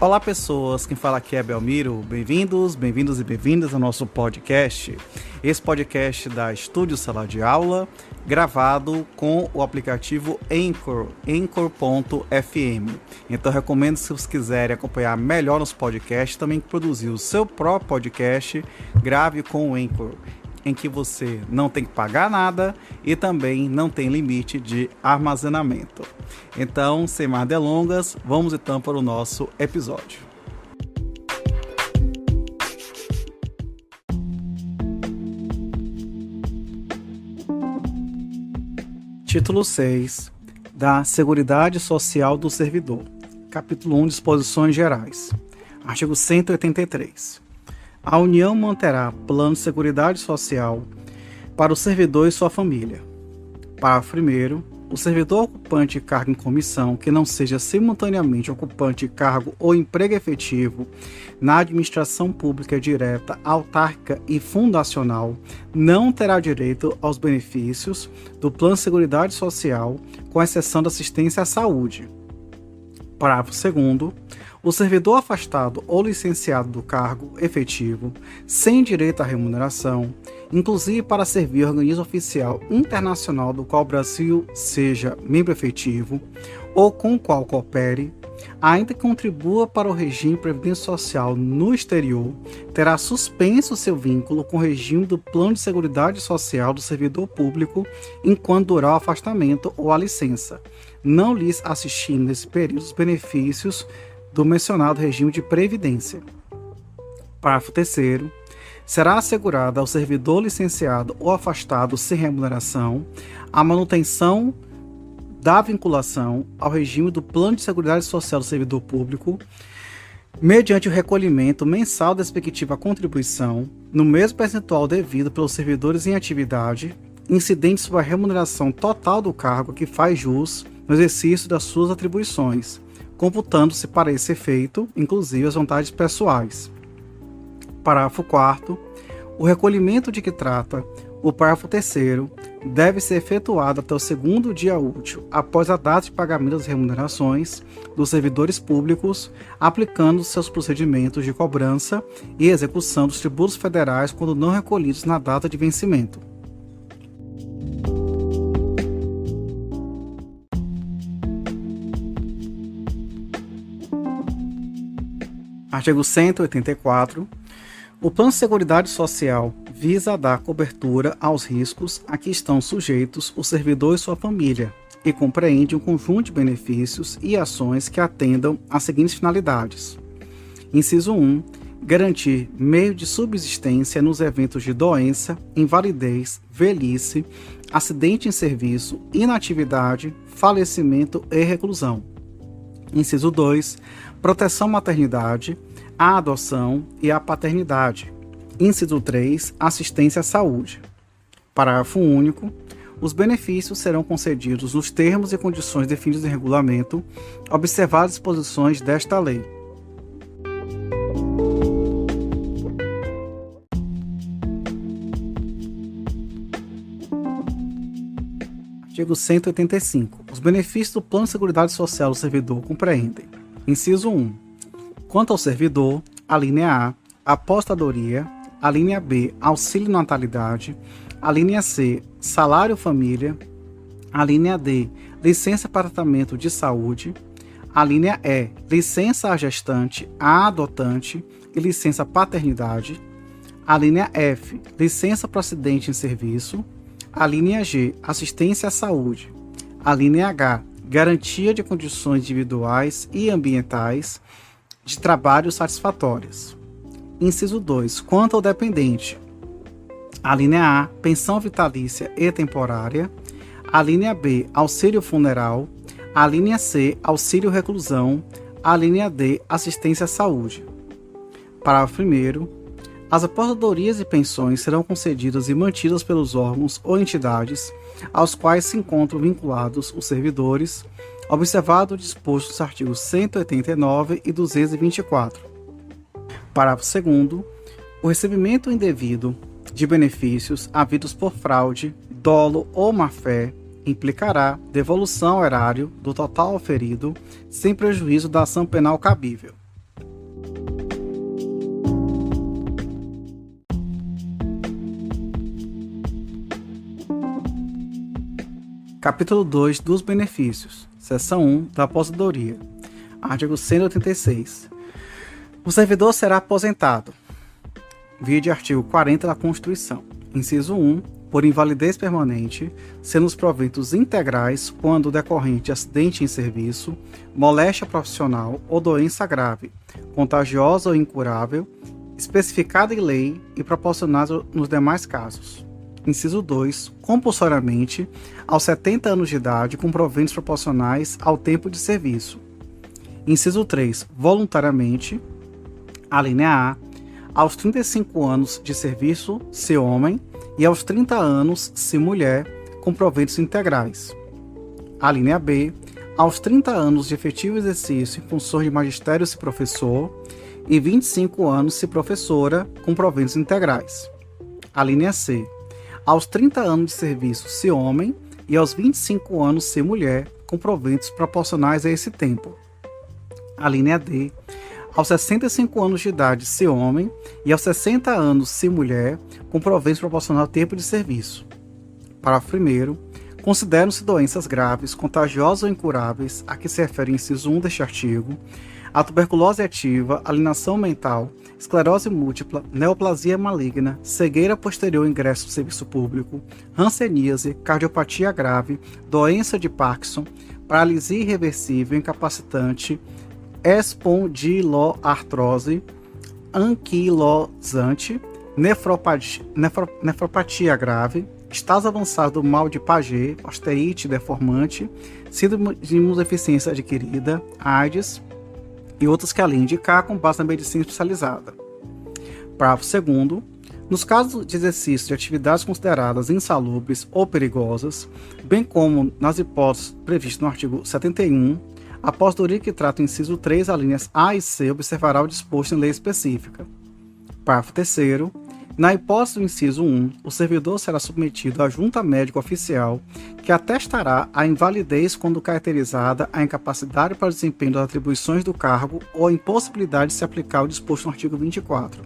Olá pessoas, quem fala aqui é Belmiro, bem-vindos e bem-vindas ao nosso podcast. Esse podcast da Estúdio Sala de Aula, gravado com o aplicativo Anchor, Anchor.fm. Então recomendo, se vocês quiserem acompanhar melhor nos podcasts, também produzir o seu próprio podcast, grave com o Anchor, em que você não tem que pagar nada e também não tem limite de armazenamento. Então, sem mais delongas, vamos então para o nosso episódio. Título 6 da Seguridade Social do Servidor. Capítulo 1, Disposições Gerais. Artigo 183. A União manterá plano de seguridade social para o servidor e sua família. Parágrafo 1º. O servidor ocupante de cargo em comissão que não seja simultaneamente ocupante de cargo ou emprego efetivo na administração pública direta, autárquica e fundacional não terá direito aos benefícios do plano de seguridade social, com exceção da assistência à saúde. Parágrafo 2º. O servidor afastado ou licenciado do cargo efetivo, sem direito à remuneração, inclusive para servir organismo oficial internacional do qual o Brasil seja membro efetivo, ou com o qual coopere, ainda que contribua para o regime de previdência social no exterior, terá suspenso seu vínculo com o regime do plano de seguridade social do servidor público enquanto durar o afastamento ou a licença, não lhes assistindo nesse período os benefícios do mencionado regime de previdência. Parágrafo 3º. Será assegurada ao servidor licenciado ou afastado sem remuneração a manutenção da vinculação ao regime do Plano de Seguridade Social do Servidor Público, mediante o recolhimento mensal da respectiva contribuição, no mesmo percentual devido pelos servidores em atividade, incidente sobre a remuneração total do cargo que faz jus no exercício das suas atribuições, computando-se para esse efeito, inclusive, as vantagens pessoais. Parágrafo 4º. O recolhimento de que trata o parágrafo 3º deve ser efetuado até o segundo dia útil após a data de pagamento das remunerações dos servidores públicos, aplicando seus procedimentos de cobrança e execução dos tributos federais quando não recolhidos na data de vencimento. Artigo 184. O Plano de Seguridade Social visa dar cobertura aos riscos a que estão sujeitos o servidor e sua família e compreende um conjunto de benefícios e ações que atendam às seguintes finalidades. Inciso 1. Garantir meio de subsistência nos eventos de doença, invalidez, velhice, acidente em serviço, inatividade, falecimento e reclusão. Inciso 2. Proteção à maternidade, à adoção e à paternidade. Inciso 3. Assistência à saúde. Parágrafo único. Os benefícios serão concedidos nos termos e condições definidos em regulamento, observadas as disposições desta lei. Artigo 185. Os benefícios do Plano de Seguridade Social do servidor compreendem: inciso 1. Quanto ao servidor, a linha A, aposentadoria, a linha B, auxílio natalidade, a linha C, salário família, a linha D, licença para tratamento de saúde, a linha E, licença à gestante, à adotante e licença paternidade, a linha F, licença para acidente em serviço, a linha G, assistência à saúde, a linha H, garantia de condições individuais e ambientais de trabalho satisfatórias. Inciso 2. Quanto ao dependente, a linha A, pensão vitalícia e temporária, a linha B, auxílio funeral, a linha C, auxílio reclusão, a linha D, assistência à saúde. Parágrafo 1º. As aposentadorias e pensões serão concedidas e mantidas pelos órgãos ou entidades aos quais se encontram vinculados os servidores, observado o disposto nos artigos 189 e 224. Parágrafo 2º. O recebimento indevido de benefícios havidos por fraude, dolo ou má-fé implicará devolução ao erário do total oferido, sem prejuízo da ação penal cabível. Capítulo 2 dos benefícios. Seção 1 da aposentadoria. Artigo 186. O servidor será aposentado. Vide artigo 40 da Constituição. Inciso 1. Por invalidez permanente, sendo os proventos integrais quando decorrente de acidente em serviço, moléstia profissional ou doença grave, contagiosa ou incurável, especificada em lei e proporcionada nos demais casos. Inciso 2. Compulsoriamente, aos 70 anos de idade, com proventos proporcionais ao tempo de serviço. Inciso 3. Voluntariamente, a linha A, aos 35 anos de serviço, se homem, e aos 30 anos, se mulher, com proventos integrais. A linha B, aos 30 anos de efetivo exercício em funções de magistério, se professor, e 25 anos, se professora, com proventos integrais. A linha C, aos 30 anos de serviço, se homem, e aos 25 anos, se mulher, com proventos proporcionais a esse tempo. A linha D, aos 65 anos de idade, se homem, e aos 60 anos, se mulher, com proventos proporcional ao tempo de serviço. Parágrafo 1º. Consideram-se doenças graves, contagiosas ou incuráveis, a que se refere o inciso 1 deste artigo, a tuberculose ativa, alienação mental, esclerose múltipla, neoplasia maligna, cegueira posterior ao ingresso no serviço público, hanseníase, cardiopatia grave, doença de Parkinson, paralisia irreversível, incapacitante, espondiloartrose, anquilosante, nefropatia grave, estado avançado do mal de Paget, osteite deformante, síndrome de imunodeficiência adquirida, AIDS e outras que a lei indicar com base na medicina especializada. Parágrafo 2º. Nos casos de exercício de atividades consideradas insalubres ou perigosas, bem como nas hipóteses previstas no artigo 71, a aposentadoria que trata o inciso 3, as linhas A e C, observará o disposto em lei específica. Parágrafo 3º. Na hipótese do inciso 1, o servidor será submetido à junta médica oficial, que atestará a invalidez quando caracterizada a incapacidade para o desempenho das atribuições do cargo ou a impossibilidade de se aplicar o disposto no artigo 24.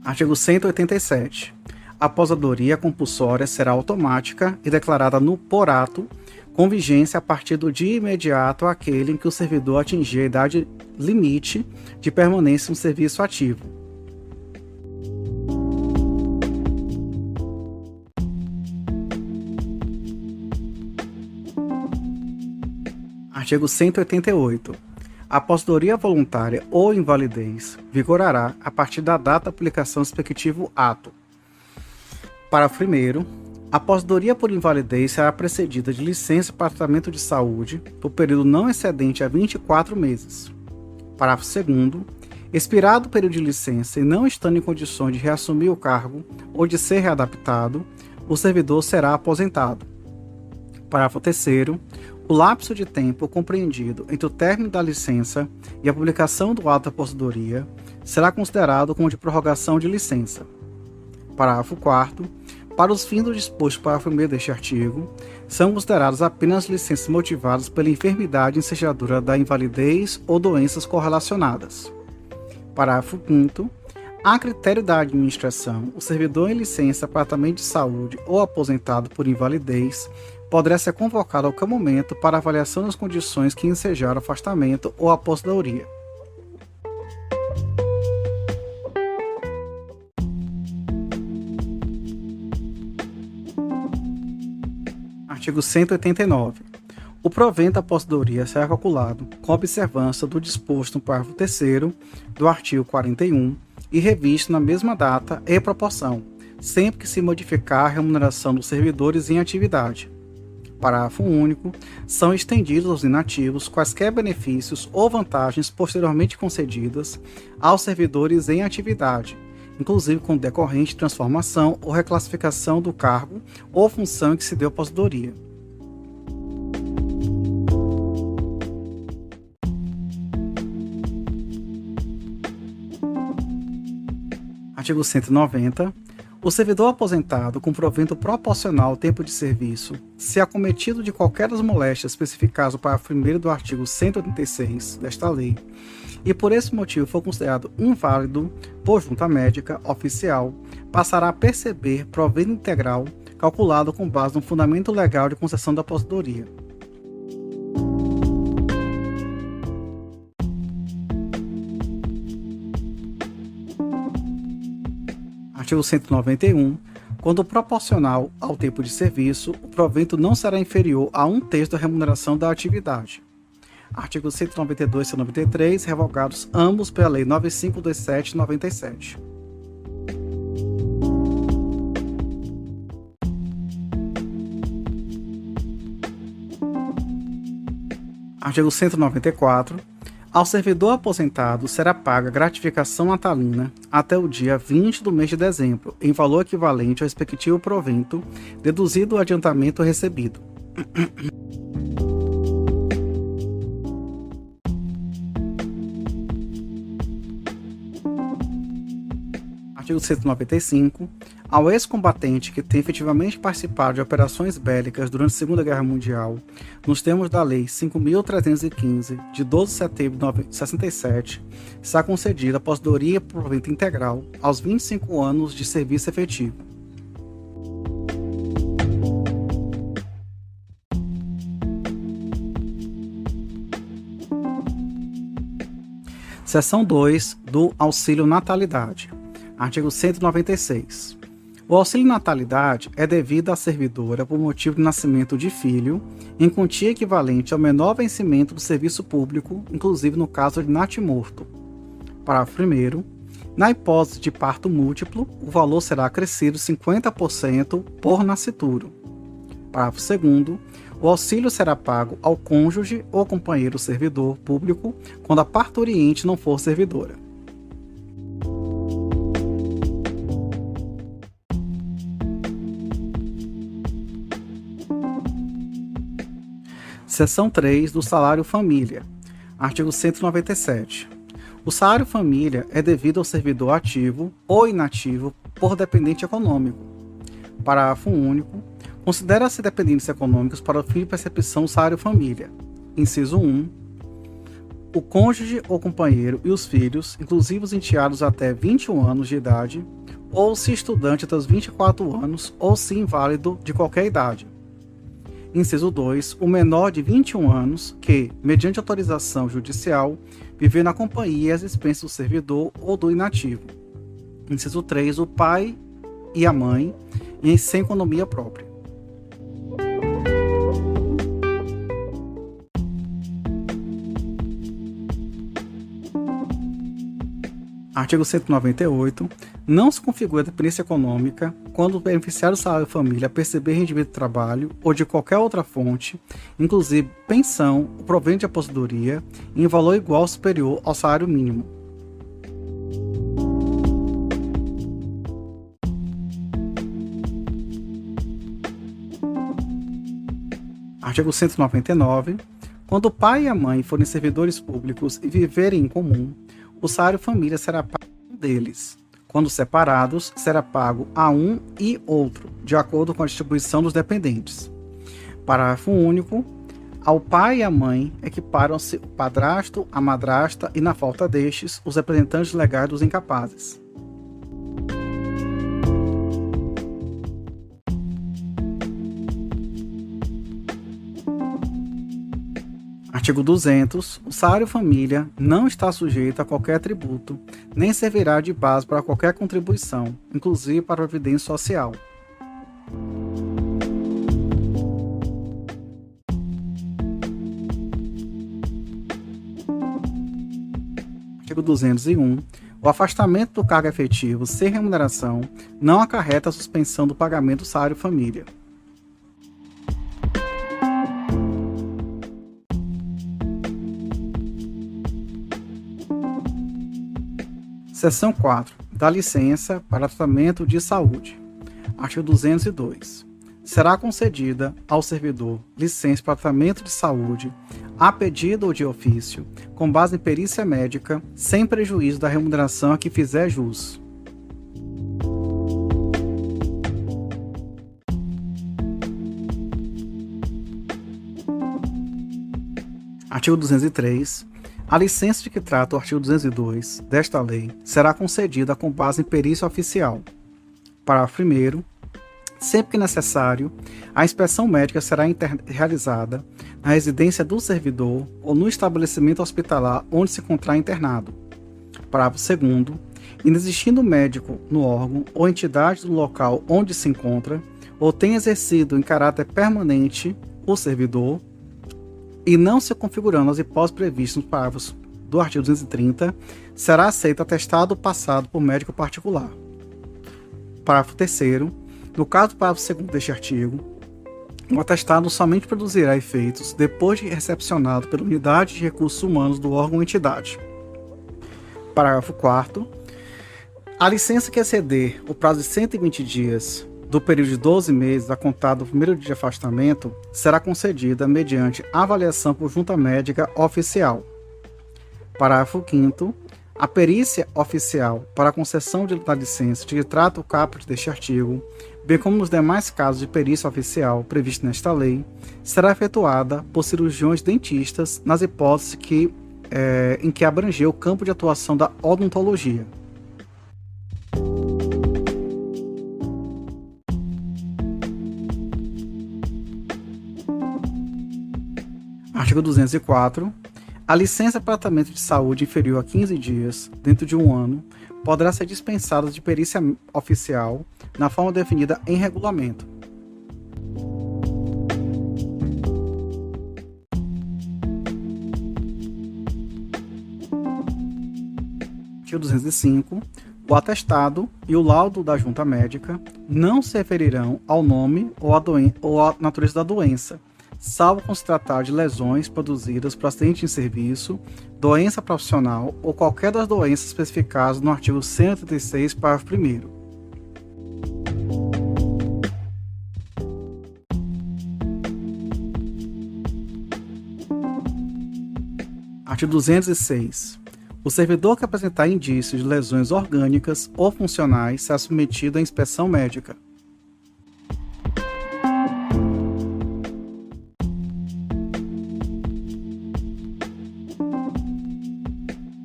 Artigo 187. A aposentadoria compulsória será automática e declarada no por ato, com vigência a partir do dia imediato àquele em que o servidor atingir a idade limite de permanência no serviço ativo. Artigo 188. A aposentadoria voluntária ou invalidez vigorará a partir da data da publicação do respectivo ato. Parágrafo 1º. A aposentadoria por invalidez será precedida de licença para tratamento de saúde por período não excedente a 24 meses. Parágrafo 2º. Expirado o período de licença e não estando em condições de reassumir o cargo ou de ser readaptado, o servidor será aposentado. Parágrafo 3º. O lapso de tempo compreendido entre o término da licença e a publicação do ato da aposentadoria será considerado como de prorrogação de licença. Parágrafo 4º. Para os fins do disposto no parágrafo 1º deste artigo, são consideradas apenas licenças motivadas pela enfermidade ensejadora da invalidez ou doenças correlacionadas. Parágrafo 5º. A critério da administração, o servidor em licença para tratamento de saúde ou aposentado por invalidez poderá ser convocado a qualquer momento para avaliação das condições que ensejaram afastamento ou aposentadoria. Artigo 189. O provento da aposentadoria será calculado com observância do disposto no parágrafo 3º do artigo 41 e revisto na mesma data e proporção, sempre que se modificar a remuneração dos servidores em atividade. Parágrafo único. São estendidos aos inativos quaisquer benefícios ou vantagens posteriormente concedidas aos servidores em atividade, inclusive com decorrente transformação ou reclassificação do cargo ou função em que se deu aposentadoria. Artigo 190. O servidor aposentado com provento proporcional ao tempo de serviço, se acometido de qualquer das moléstias especificadas no parágrafo 1º do artigo 186 desta lei, e por esse motivo for considerado inválido por junta médica oficial, passará a perceber provento integral calculado com base no fundamento legal de concessão da aposentadoria. Artigo 191. Quando proporcional ao tempo de serviço, o provento não será inferior a 1/3 da remuneração da atividade. Artigos 192 e 193, revogados ambos pela Lei 9527/97. Artigo 194. Ao servidor aposentado será paga gratificação natalina até o dia 20 do mês de dezembro, em valor equivalente ao respectivo provento, deduzido o adiantamento recebido. Artigo 195. Ao ex-combatente que tem efetivamente participado de operações bélicas durante a Segunda Guerra Mundial, nos termos da Lei 5.315, de 12 de setembro de 1967, será concedida a aposentadoria por provento integral aos 25 anos de serviço efetivo. Seção 2 do Auxílio Natalidade. Artigo 196. O auxílio natalidade é devido à servidora por motivo de nascimento de filho, em quantia equivalente ao menor vencimento do serviço público, inclusive no caso de natimorto. Parágrafo 1º. Na hipótese de parto múltiplo, o valor será acrescido 50% por nascituro. Parágrafo 2º. O auxílio será pago ao cônjuge ou companheiro servidor público quando a parturiente não for servidora. Seção 3 do Salário Família. Artigo 197. O salário família é devido ao servidor ativo ou inativo por dependente econômico. Parágrafo único. Considera-se dependentes econômicos para o fim de percepção do salário família. Inciso 1. O cônjuge ou companheiro e os filhos, inclusive os enteados até 21 anos de idade, ou se estudante até os 24 anos, ou se inválido de qualquer idade. Inciso 2. O menor de 21 anos que, mediante autorização judicial, viver na companhia e às expensas do servidor ou do inativo. Inciso 3. O pai e a mãe e sem economia própria. Artigo 198. Não se configura dependência econômica quando o beneficiário do salário família perceber rendimento de trabalho ou de qualquer outra fonte, inclusive pensão ou provento de aposentadoria, em valor igual ou superior ao salário mínimo. Artigo 199. Quando o pai e a mãe forem servidores públicos e viverem em comum, o salário família será pago a um deles. Quando separados, será pago a um e outro, de acordo com a distribuição dos dependentes. Parágrafo único. Ao pai e à mãe equiparam-se o padrasto, a madrasta e, na falta destes, os representantes legais dos incapazes. Artigo 200. O salário família não está sujeito a qualquer tributo, nem servirá de base para qualquer contribuição, inclusive para a previdência social. Artigo 201. O afastamento do cargo efetivo sem remuneração não acarreta a suspensão do pagamento do salário família. Seção 4. Da licença para tratamento de saúde. Artigo 202. Será concedida ao servidor licença para tratamento de saúde, a pedido ou de ofício, com base em perícia médica, sem prejuízo da remuneração a que fizer jus. Artigo 203. A licença de que trata o artigo 202 desta lei será concedida com base em perícia oficial. Parágrafo 1º. Sempre que necessário, a inspeção médica será realizada na residência do servidor ou no estabelecimento hospitalar onde se encontrar internado. Parágrafo 2º. Inexistindo médico no órgão ou entidade do local onde se encontra, ou tenha exercido em caráter permanente o servidor, e não se configurando as hipóteses previstas nos parágrafos do artigo 230, será aceito atestado passado por médico particular. Parágrafo 3º. No caso do parágrafo 2º deste artigo, o atestado somente produzirá efeitos depois de recepcionado pela unidade de recursos humanos do órgão ou entidade. Parágrafo 4º. A licença que exceder o prazo de 120 dias do período de 12 meses a contar do primeiro dia de afastamento será concedida mediante avaliação por junta médica oficial. Parágrafo 5º. A perícia oficial para a concessão da licença de que trata o caput deste artigo, bem como nos demais casos de perícia oficial previstos nesta lei, será efetuada por cirurgiões dentistas nas hipóteses em que abranger o campo de atuação da odontologia. Artigo 204. A licença para tratamento de saúde inferior a 15 dias, dentro de um ano, poderá ser dispensada de perícia oficial na forma definida em regulamento. Artigo 205. O atestado e o laudo da junta médica não se referirão ao nome ou à natureza da doença, salvo quando se tratar de lesões produzidas por acidente em serviço, doença profissional ou qualquer das doenças especificadas no artigo 186, parágrafo 1º. Artigo 206. O servidor que apresentar indícios de lesões orgânicas ou funcionais será submetido à inspeção médica.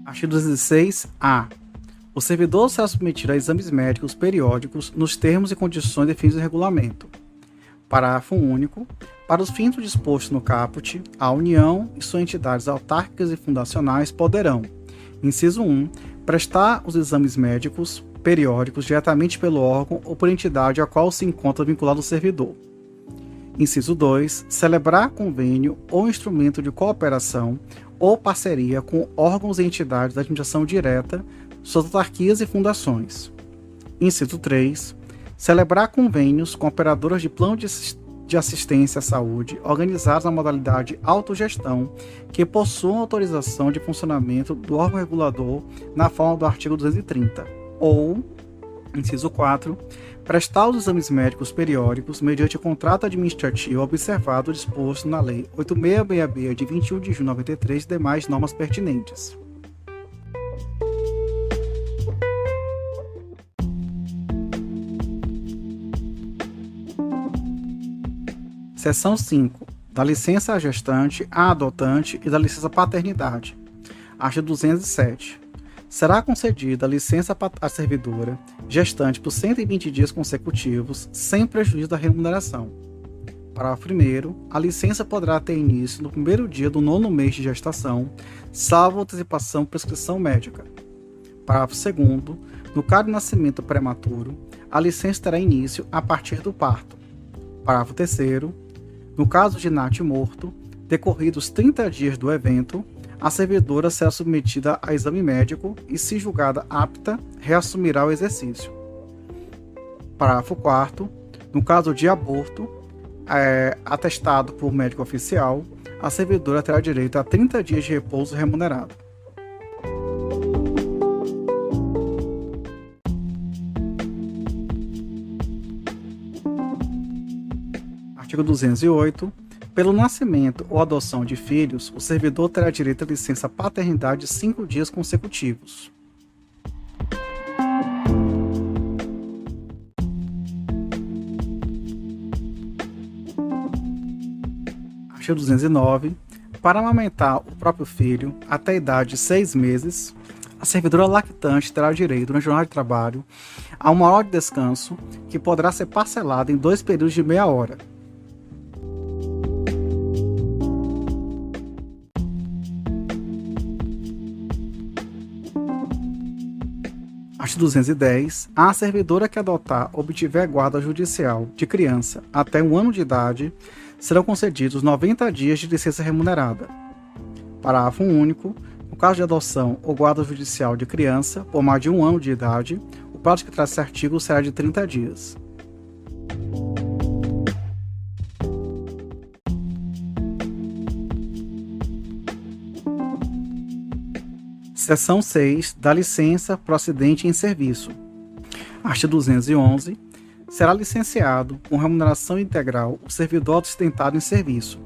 Artigo 206-A. O servidor será submetido a exames médicos periódicos nos termos e condições definidos em regulamento. Parágrafo único. Para os fins dispostos no caput, a União e suas entidades autárquicas e fundacionais poderão: inciso 1. Prestar os exames médicos periódicos diretamente pelo órgão ou por entidade a qual se encontra vinculado o servidor. Inciso 2. Celebrar convênio ou instrumento de cooperação ou parceria com órgãos e entidades da administração direta, suas autarquias e fundações. Inciso 3. Celebrar convênios com operadoras de plano de assistência à saúde organizadas na modalidade autogestão que possuam autorização de funcionamento do órgão regulador na forma do artigo 230. Ou, inciso 4, prestar os exames médicos periódicos mediante contrato administrativo observado o disposto na Lei 8666 de 21 de junho de 93 e demais normas pertinentes. Seção 5. Da licença à gestante, à adotante e da licença paternidade. Artigo 207. Será concedida a licença à servidora gestante por 120 dias consecutivos, sem prejuízo da remuneração. Parágrafo 1º. A licença poderá ter início no primeiro dia do 9º mês de gestação, salvo antecipação ou prescrição médica. Parágrafo 2º. No caso de nascimento prematuro, a licença terá início a partir do parto. Parágrafo 3º. No caso de nato morto, decorridos 30 dias do evento, a servidora será submetida a exame médico e, se julgada apta, reassumirá o exercício. Parágrafo 4º. No caso de aborto, atestado por médico oficial, a servidora terá direito a 30 dias de repouso remunerado. Artigo 208. Pelo nascimento ou adoção de filhos, o servidor terá direito à licença paternidade de 5 dias consecutivos. Artigo 209. para amamentar o próprio filho até a idade de 6 meses, a servidora lactante terá direito, na jornada de trabalho, a 1 hora de descanso, que poderá ser parcelada em 2 períodos de meia hora. Artigo 210. A servidora que adotar ou obtiver guarda judicial de criança até 1 ano de idade serão concedidos 90 dias de licença remunerada. Parágrafo único. No caso de adoção ou guarda judicial de criança por mais de 1 ano de idade, o prazo que traz esse artigo será de 30 dias. Seção 6. Da licença procedente em serviço. Artigo 211. Será licenciado com remuneração integral o servidor ostentado em serviço.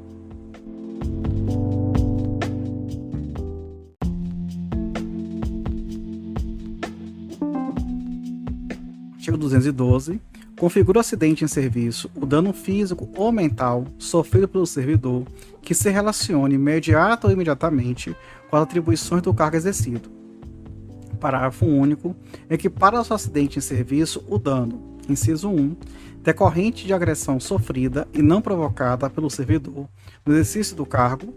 Artigo 212. Configura o acidente em serviço o dano físico ou mental sofrido pelo servidor que se relacione imediata ou imediatamente com as atribuições do cargo exercido. Parágrafo único. Equipara ao acidente em serviço o dano, inciso 1, decorrente de agressão sofrida e não provocada pelo servidor no exercício do cargo,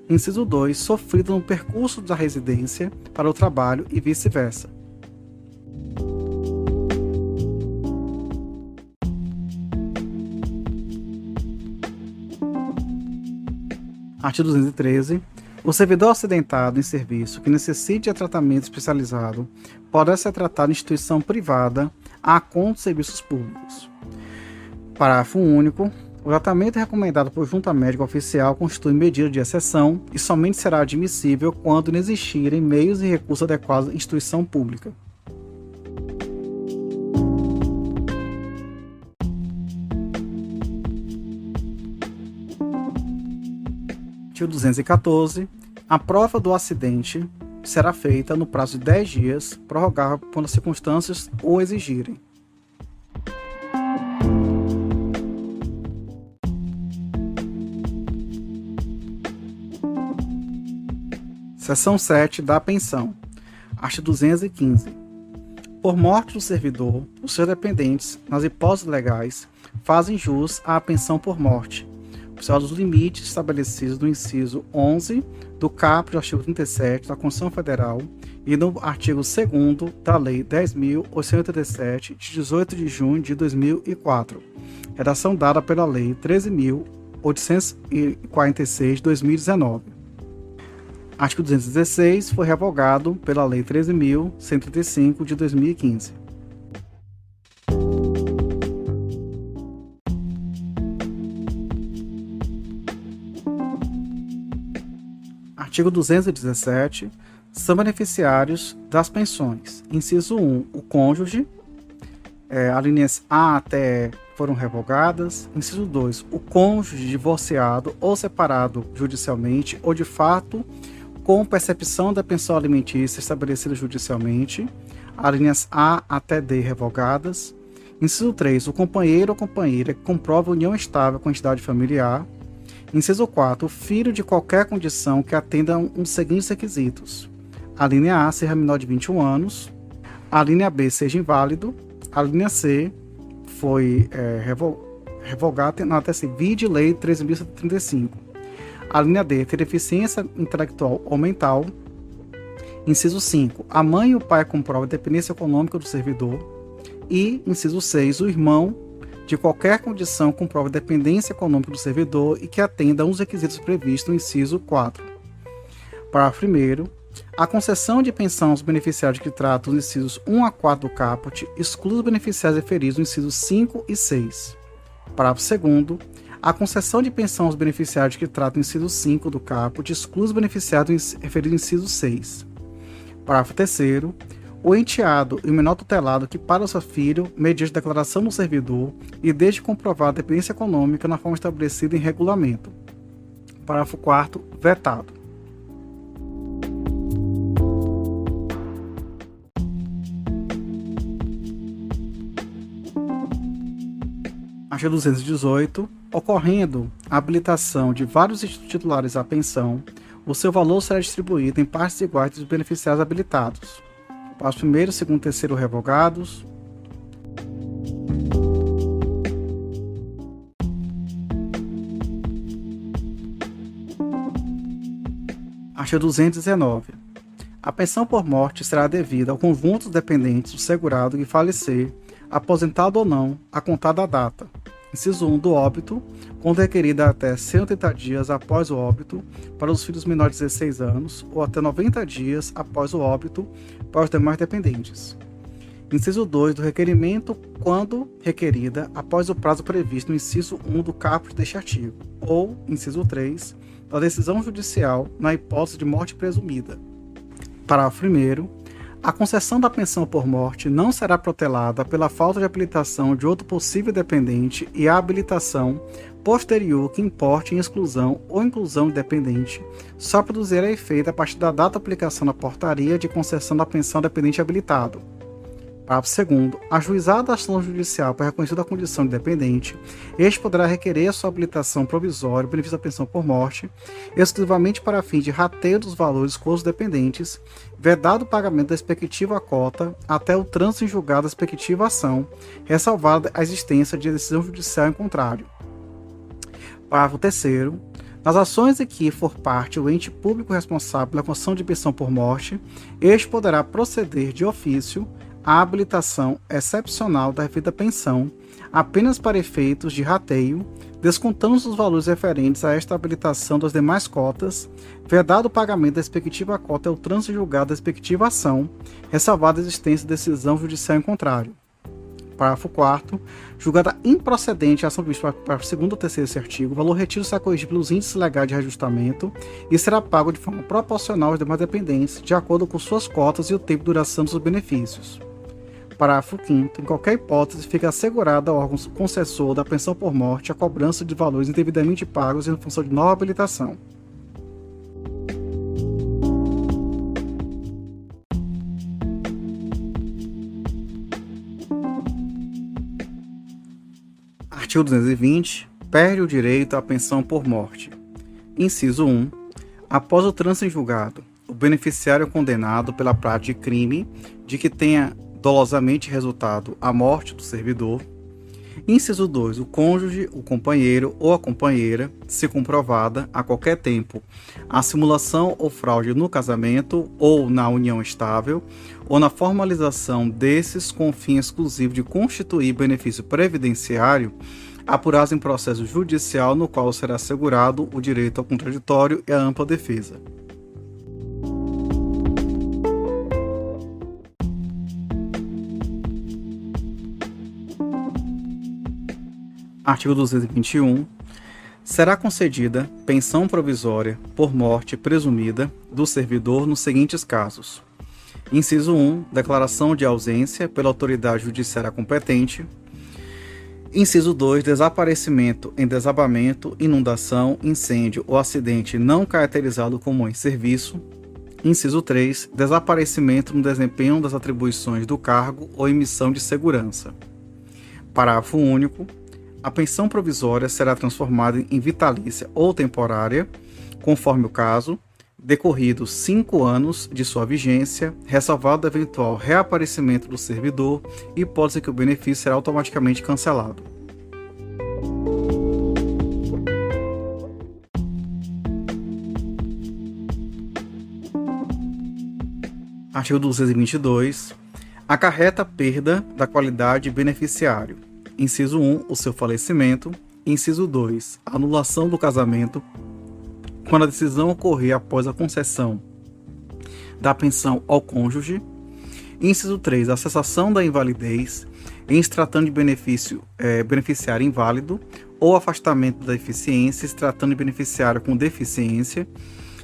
inciso 2, sofrida no percurso da residência para o trabalho e vice-versa. Artigo 213. O servidor acidentado em serviço que necessite de tratamento especializado poderá ser tratado em instituição privada à conta de serviços públicos. Parágrafo único. O tratamento recomendado por junta médica oficial constitui medida de exceção e somente será admissível quando inexistirem meios e recursos adequados em instituição pública. Artigo 214. A prova do acidente será feita no prazo de 10 dias, prorrogável quando as circunstâncias o exigirem. Seção 7 da pensão. Artigo 215. Por morte do servidor, os seus dependentes, nas hipóteses legais, fazem jus à pensão por morte, observados os limites estabelecidos no inciso 11 do caput do artigo 37 da Constituição Federal e no artigo 2º da Lei 10.887, de 18 de junho de 2004, redação dada pela Lei 13.846, de 2019. Artigo 216 foi revogado pela Lei 13.135, de 2015. Artigo 217. São beneficiários das pensões. Inciso 1, o cônjuge. As linhas A até E foram revogadas. Inciso 2, o cônjuge divorciado ou separado judicialmente ou de fato com percepção da pensão alimentícia estabelecida judicialmente. As linhas A até D revogadas. Inciso 3, o companheiro ou companheira que comprova união estável com a entidade familiar. Inciso 4. O filho de qualquer condição que atenda a um dos seguintes requisitos. A linha A seja menor de 21 anos. A linha B seja inválido. A linha C foi revogada até se vide Lei 13.135. A linha D ter deficiência intelectual ou mental. Inciso 5. A mãe e o pai comprovam a dependência econômica do servidor. E, inciso 6. O irmão de qualquer condição comprova a dependência econômica do servidor e que atenda a uns requisitos previstos no inciso 4. Parágrafo 1º. A concessão de pensão aos beneficiários que tratam os incisos 1 a 4 do caput exclui os beneficiários referidos no inciso 5 e 6. Parágrafo 2º. A concessão de pensão aos beneficiários que tratam o inciso 5 do caput exclui os beneficiários referidos no inciso 6. Parágrafo 3º. O enteado e o menor tutelado que para o seu filho, mediante declaração do servidor e desde comprovada a dependência econômica na forma estabelecida em regulamento. Parágrafo 4º. Vetado. Artigo 218. Ocorrendo a habilitação de vários titulares à pensão, o seu valor será distribuído em partes iguais dos beneficiários habilitados. Passo primeiro, segundo e terceiro revogados. Artigo 219. A pensão por morte será devida ao conjunto dos dependentes do segurado que falecer, aposentado ou não, a contar da data. Inciso 1 do óbito, quando requerida até 180 dias após o óbito para os filhos menores de 16 anos ou até 90 dias após o óbito para os demais dependentes. Inciso 2 do requerimento, quando requerida após o prazo previsto no inciso 1 do caput deste artigo, ou, inciso 3, da decisão judicial na hipótese de morte presumida. Parágrafo 1º. A concessão da pensão por morte não será protelada pela falta de habilitação de outro possível dependente e a habilitação posterior que importe em exclusão ou inclusão de dependente só produzirá efeito a partir da data de aplicação da portaria de concessão da pensão dependente habilitado. Parágrafo 2º. Ajuizada a ação judicial para reconhecida a condição de dependente, este poderá requerer a sua habilitação provisória e benefício da pensão por morte, exclusivamente para fim de rateio dos valores com os dependentes, vedado o pagamento da respectiva cota até o trânsito em julgado da respectiva ação, ressalvada a existência de decisão judicial em contrário. Parágrafo 3º. Nas ações em que for parte o ente público responsável pela concessão de pensão por morte, este poderá proceder de ofício a habilitação excepcional da referida pensão apenas para efeitos de rateio, descontando os valores referentes a esta habilitação das demais cotas, vedado o pagamento da respectiva cota ao trânsito julgado da respectiva ação, ressalvada a existência de decisão judicial em contrário. Parágrafo 4º. Julgada improcedente a ação prevista para o 2º ou 3º desse artigo, o valor retido será corrigido pelos índices legais de reajustamento e será pago de forma proporcional aos demais dependentes, de acordo com suas cotas e o tempo de duração dos seus benefícios. Parágrafo 5º. Em qualquer hipótese, fica assegurada ao órgão concessor da pensão por morte a cobrança de valores indevidamente pagos em função de nova habilitação. Artigo 220. Perde o direito à pensão por morte. Inciso 1. Após o trânsito em julgado, o beneficiário é condenado pela prática de crime de que tenha dolosamente resultado a morte do servidor. Inciso 2. O cônjuge, o companheiro ou a companheira, se comprovada a qualquer tempo a simulação ou fraude no casamento ou na união estável ou na formalização desses com o fim exclusivo de constituir benefício previdenciário, apurados em processo judicial no qual será assegurado o direito ao contraditório e à ampla defesa. Artigo 221. Será concedida pensão provisória por morte presumida do servidor nos seguintes casos. Inciso 1. Declaração de ausência pela autoridade judiciária competente. Inciso 2. Desaparecimento em desabamento, inundação, incêndio ou acidente não caracterizado como em serviço. Inciso 3. Desaparecimento no desempenho das atribuições do cargo ou emissão de segurança. Parágrafo único. A pensão provisória será transformada em vitalícia ou temporária, conforme o caso, decorridos 5 anos de sua vigência, ressalvado o eventual reaparecimento do servidor e hipótese que o benefício será automaticamente cancelado. Artigo 222. Acarreta perda da qualidade de beneficiário. Inciso 1, o seu falecimento. Inciso 2, a anulação do casamento, quando a decisão ocorrer após a concessão da pensão ao cônjuge. Inciso 3, a cessação da invalidez, em se tratando de beneficiário inválido, ou afastamento da deficiência, se tratando de beneficiário com deficiência,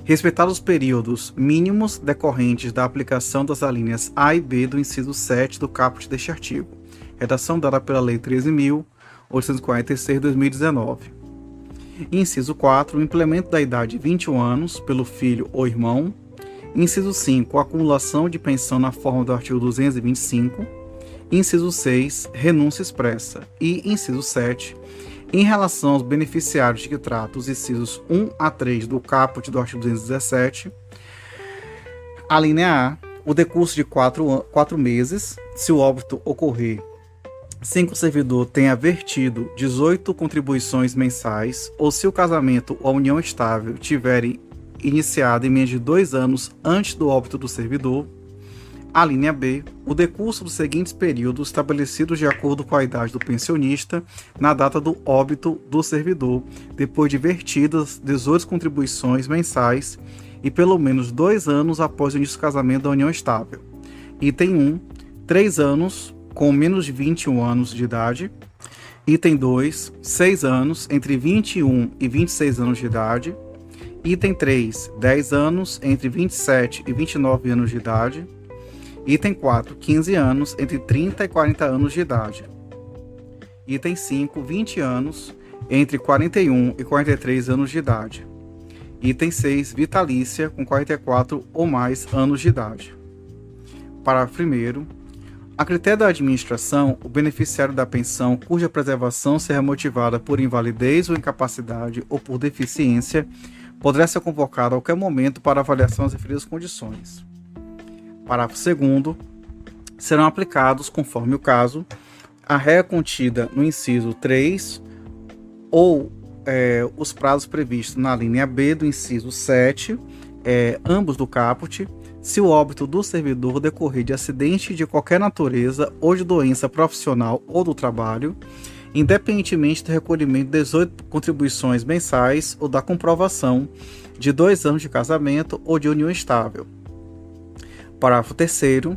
respeitados os períodos mínimos decorrentes da aplicação das alíneas A e B do inciso 7 do caput deste artigo. Redação dada pela Lei 13.846 de 2019. Inciso 4. O implemento da idade de 21 anos pelo filho ou irmão. Inciso 5. A acumulação de pensão na forma do artigo 225. Inciso 6. Renúncia expressa. E, inciso 7. Em relação aos beneficiários de que trata os incisos 1 a 3 do caput do artigo 217, a linha A, o decurso de 4 meses, se o óbito ocorrer sem que o servidor tenha vertido 18 contribuições mensais ou se o casamento ou a união estável tiverem iniciado em menos de 2 anos antes do óbito do servidor. A linha B, o decurso dos seguintes períodos estabelecidos de acordo com a idade do pensionista na data do óbito do servidor, depois de vertidas 18 contribuições mensais e pelo menos 2 anos após o início do casamento da união estável. Item 1, 3 anos com menos de 21 anos de idade. Item 2, 6 anos entre 21 e 26 anos de idade. Item 3, 10 anos entre 27 e 29 anos de idade. Item 4, 15 anos entre 30 e 40 anos de idade. Item 5, 20 anos entre 41 e 43 anos de idade. Item 6, vitalícia com 44 ou mais anos de idade. Parágrafo 1º. A critério da administração, o beneficiário da pensão cuja preservação seja motivada por invalidez ou incapacidade ou por deficiência poderá ser convocado a qualquer momento para avaliação das referidas condições. Parágrafo 2º. Serão aplicados, conforme o caso, a regra contida no inciso 3 ou os prazos previstos na linha B do inciso 7, ambos do caput, se o óbito do servidor decorrer de acidente de qualquer natureza ou de doença profissional ou do trabalho, independentemente do recolhimento de 18 contribuições mensais ou da comprovação de 2 anos de casamento ou de união estável. Parágrafo 3º.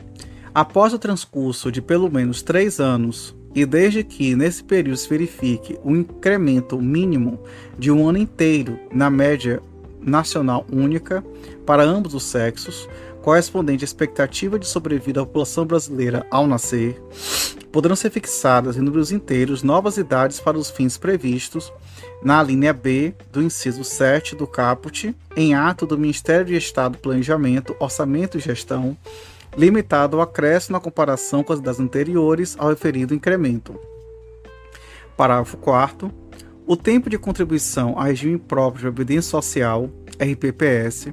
Após o transcurso de pelo menos 3 anos e desde que nesse período se verifique o incremento mínimo de um ano inteiro na média nacional única para ambos os sexos, correspondente à expectativa de sobrevida da população brasileira ao nascer, poderão ser fixadas em números inteiros novas idades para os fins previstos na linha B do inciso 7 do caput, em ato do Ministério de Estado do Planejamento, Orçamento e Gestão, limitado ao acréscimo na comparação com as idades anteriores ao referido incremento. Parágrafo 4º. O tempo de contribuição a regime próprio de previdência social, RPPS,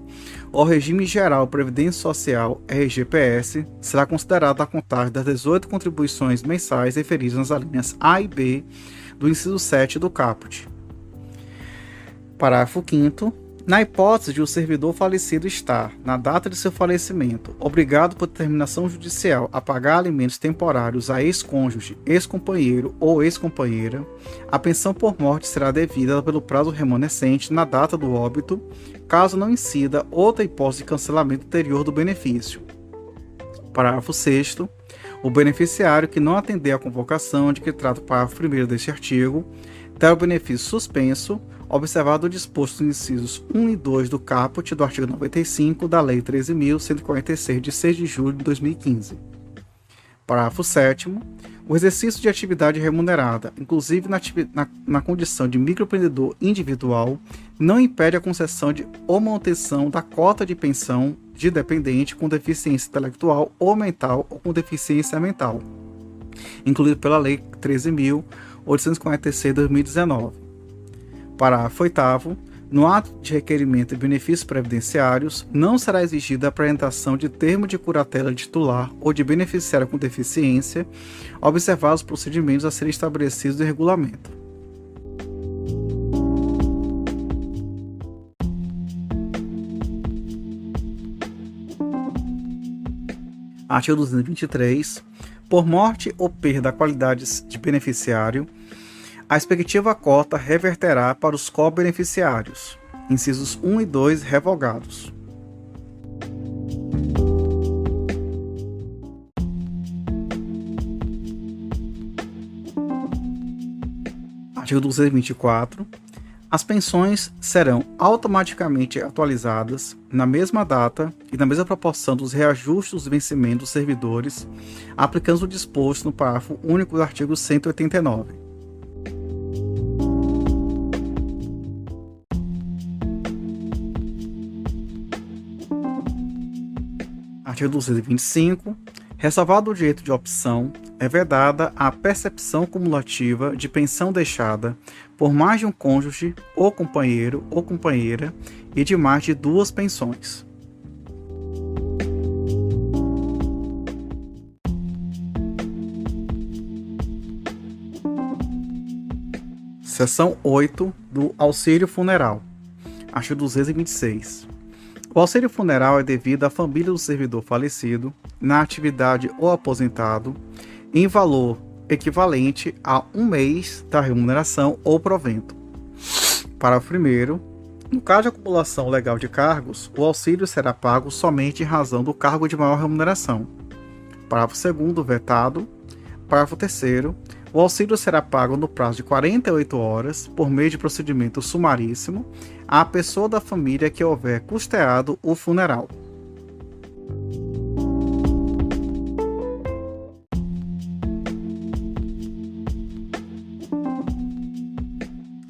ou regime geral de previdência social, RGPS, será considerado a contagem das 18 contribuições mensais referidas nas alíneas A e B do inciso 7 do caput. Parágrafo 5º. Na hipótese de o servidor falecido estar, na data de seu falecimento, obrigado por determinação judicial a pagar alimentos temporários a ex-cônjuge, ex-companheiro ou ex-companheira, a pensão por morte será devida pelo prazo remanescente na data do óbito, caso não incida outra hipótese de cancelamento anterior do benefício. Parágrafo 6º. O beneficiário que não atender à convocação de que trata o parágrafo 1º deste artigo terá o benefício suspenso, observado o disposto nos incisos 1 e 2 do caput do artigo 95 da Lei 13.146, de 6 de julho de 2015. Parágrafo 7º. O exercício de atividade remunerada, inclusive na condição de microempreendedor individual, não impede a concessão ou manutenção da cota de pensão de dependente com deficiência intelectual ou mental ou com deficiência mental, incluído pela Lei 13.846, de 2019. Parágrafo 8º. No ato de requerimento de benefícios previdenciários, não será exigida a apresentação de termo de curatela de titular ou de beneficiário com deficiência, observados os procedimentos a serem estabelecidos em regulamento. Artigo 223. Por morte ou perda da qualidade de beneficiário, a respectiva cota reverterá para os co-beneficiários, incisos 1 e 2 revogados. Artigo 224. As pensões serão automaticamente atualizadas na mesma data e na mesma proporção dos reajustes dos vencimentos dos servidores, aplicando o disposto no parágrafo único do artigo 189. Artigo 225. Ressalvado o direito de opção, é vedada a percepção cumulativa de pensão deixada por mais de um cônjuge ou companheiro ou companheira e de mais de duas pensões. Seção 8 do Auxílio Funeral. Artigo 226. O auxílio funeral é devido à família do servidor falecido, na atividade ou aposentado, em valor equivalente a 1 mês da remuneração ou provento. Parágrafo 1º. No caso de acumulação legal de cargos, o auxílio será pago somente em razão do cargo de maior remuneração. Parágrafo 2º. Vetado. Parágrafo 3º. O auxílio será pago no prazo de 48 horas, por meio de procedimento sumaríssimo, à pessoa da família que houver custeado o funeral.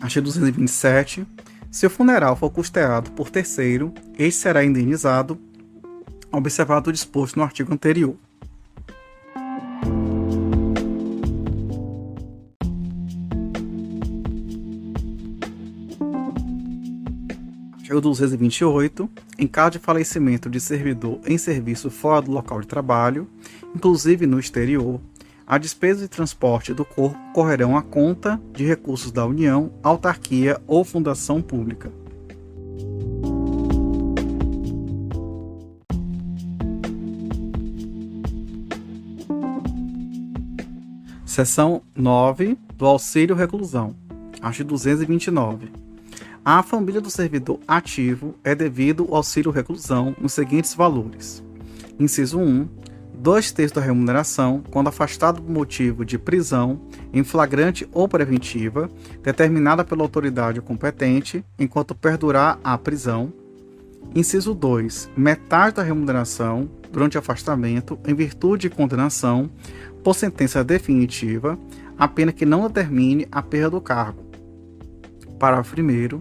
Artigo 227. Se o funeral for custeado por terceiro, este será indenizado, observado o disposto no artigo anterior. Artigo 228. Em caso de falecimento de servidor em serviço fora do local de trabalho, inclusive no exterior, a despesa de transporte do corpo correrão à conta de recursos da União, autarquia ou fundação pública. Seção 9 do Auxílio Reclusão. Artigo 229. À família do servidor ativo é devido o auxílio reclusão nos seguintes valores. Inciso 1. 2/3 da remuneração, quando afastado por motivo de prisão, em flagrante ou preventiva, determinada pela autoridade competente, enquanto perdurar a prisão. Inciso 2. Metade da remuneração, durante afastamento, em virtude de condenação, por sentença definitiva, a pena que não determine a perda do cargo. Parágrafo 1º.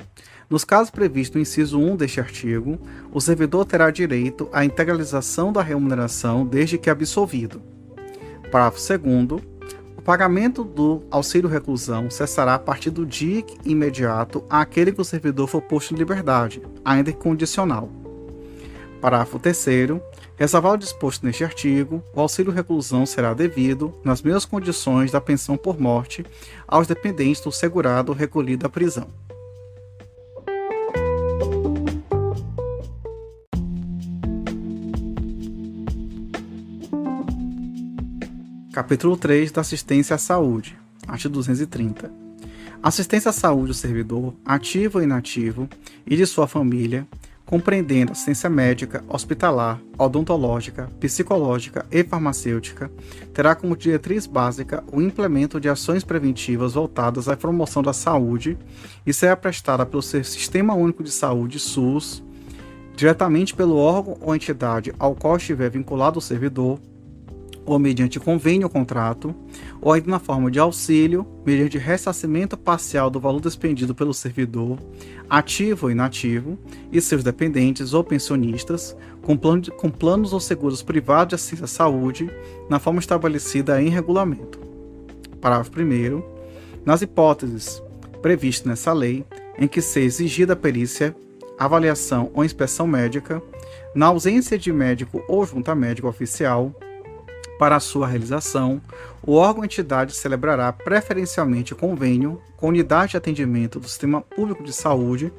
Nos casos previstos no inciso 1 deste artigo, o servidor terá direito à integralização da remuneração desde que absolvido. Parágrafo 2º. O pagamento do auxílio reclusão cessará a partir do dia imediato àquele que o servidor for posto em liberdade, ainda que condicional. Parágrafo 3º. Ressalvado o disposto neste artigo, o auxílio reclusão será devido, nas mesmas condições da pensão por morte, aos dependentes do segurado recolhido da prisão. Capítulo 3 da Assistência à Saúde. Artigo 230. Assistência à saúde do servidor, ativo ou inativo, e de sua família, compreendendo assistência médica, hospitalar, odontológica, psicológica e farmacêutica, terá como diretriz básica o implemento de ações preventivas voltadas à promoção da saúde e será prestada pelo Sistema Único de Saúde, SUS, diretamente pelo órgão ou entidade ao qual estiver vinculado o servidor, ou mediante convênio ou contrato, ou ainda na forma de auxílio, mediante ressarcimento parcial do valor despendido pelo servidor, ativo ou inativo, e seus dependentes ou pensionistas, com planos ou seguros privados de assistência à saúde, na forma estabelecida em regulamento. Parágrafo 1º. Nas hipóteses previstas nessa lei, em que seja exigida perícia, avaliação ou inspeção médica, na ausência de médico ou junta médica oficial, para a sua realização, o órgão ou entidade celebrará preferencialmente convênio com unidade de atendimento do Sistema Público de Saúde,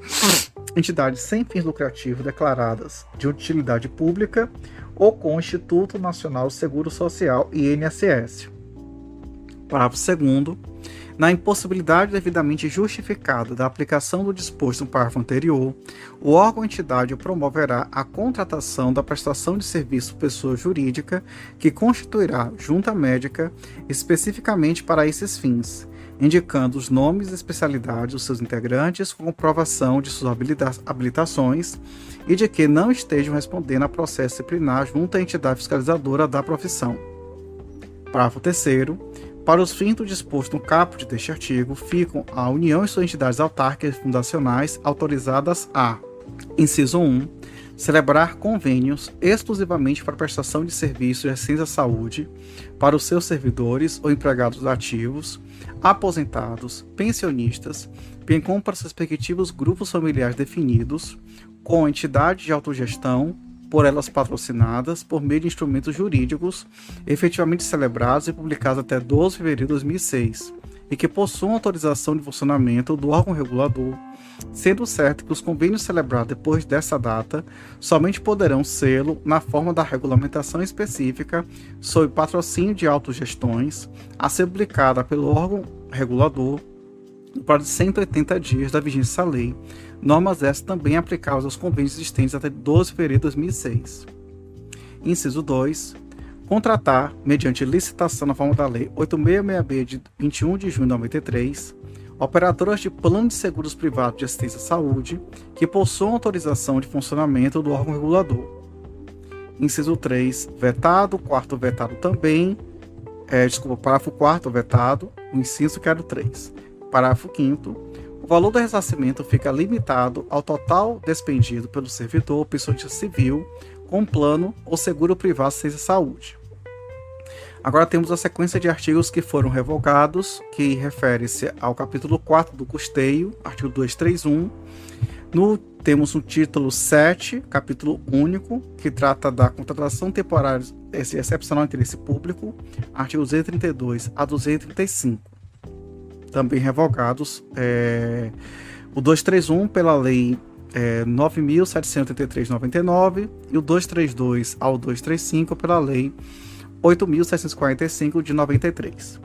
entidades sem fins lucrativos declaradas de utilidade pública ou com o Instituto Nacional do Seguro Social, INSS. Parágrafo 2º. Na impossibilidade devidamente justificada da aplicação do disposto no parágrafo anterior, o órgão ou entidade promoverá a contratação da prestação de serviço por pessoa jurídica que constituirá junta médica especificamente para esses fins, indicando os nomes e especialidades dos seus integrantes com comprovação de suas habilitações e de que não estejam respondendo a processo disciplinar junto à entidade fiscalizadora da profissão. Parágrafo 3º. Para os fins do disposto no caput deste artigo, ficam a União e suas entidades autárquicas e fundacionais autorizadas a: Inciso 1. Celebrar convênios exclusivamente para prestação de serviços de assistência à saúde para os seus servidores ou empregados ativos, aposentados, pensionistas, bem como para seus respectivos grupos familiares definidos, com entidades de autogestão, por elas patrocinadas, por meio de instrumentos jurídicos, efetivamente celebrados e publicados até 12 de fevereiro de 2006, e que possuam autorização de funcionamento do órgão regulador, sendo certo que os convênios celebrados depois dessa data somente poderão sê-lo na forma da regulamentação específica sob patrocínio de autogestões, a ser publicada pelo órgão regulador no prazo de 180 dias da vigência da lei, normas essas também aplicáveis aos convênios existentes até 12 de fevereiro de 2006. Inciso 2. Contratar, mediante licitação na forma da Lei 8666 de 21 de junho de 93, operadoras de plano de seguros privados de assistência à saúde que possuam autorização de funcionamento do órgão regulador. Inciso 3. Vetado. Quarto vetado também. Parágrafo 4º vetado. O inciso quero 3. Parágrafo 5º. O valor do ressarcimento fica limitado ao total despendido pelo servidor ou pensionista civil com plano ou seguro privado de assistência à saúde. Agora temos a sequência de artigos que foram revogados, que refere-se ao capítulo 4 do custeio, artigo 231. Temos o título 7, capítulo único, que trata da contratação temporária excepcional de interesse público, artigo 232 a 235. Também revogados o 231 pela lei 9.783/99 e o 232 ao 235 pela lei 8.745 de 93.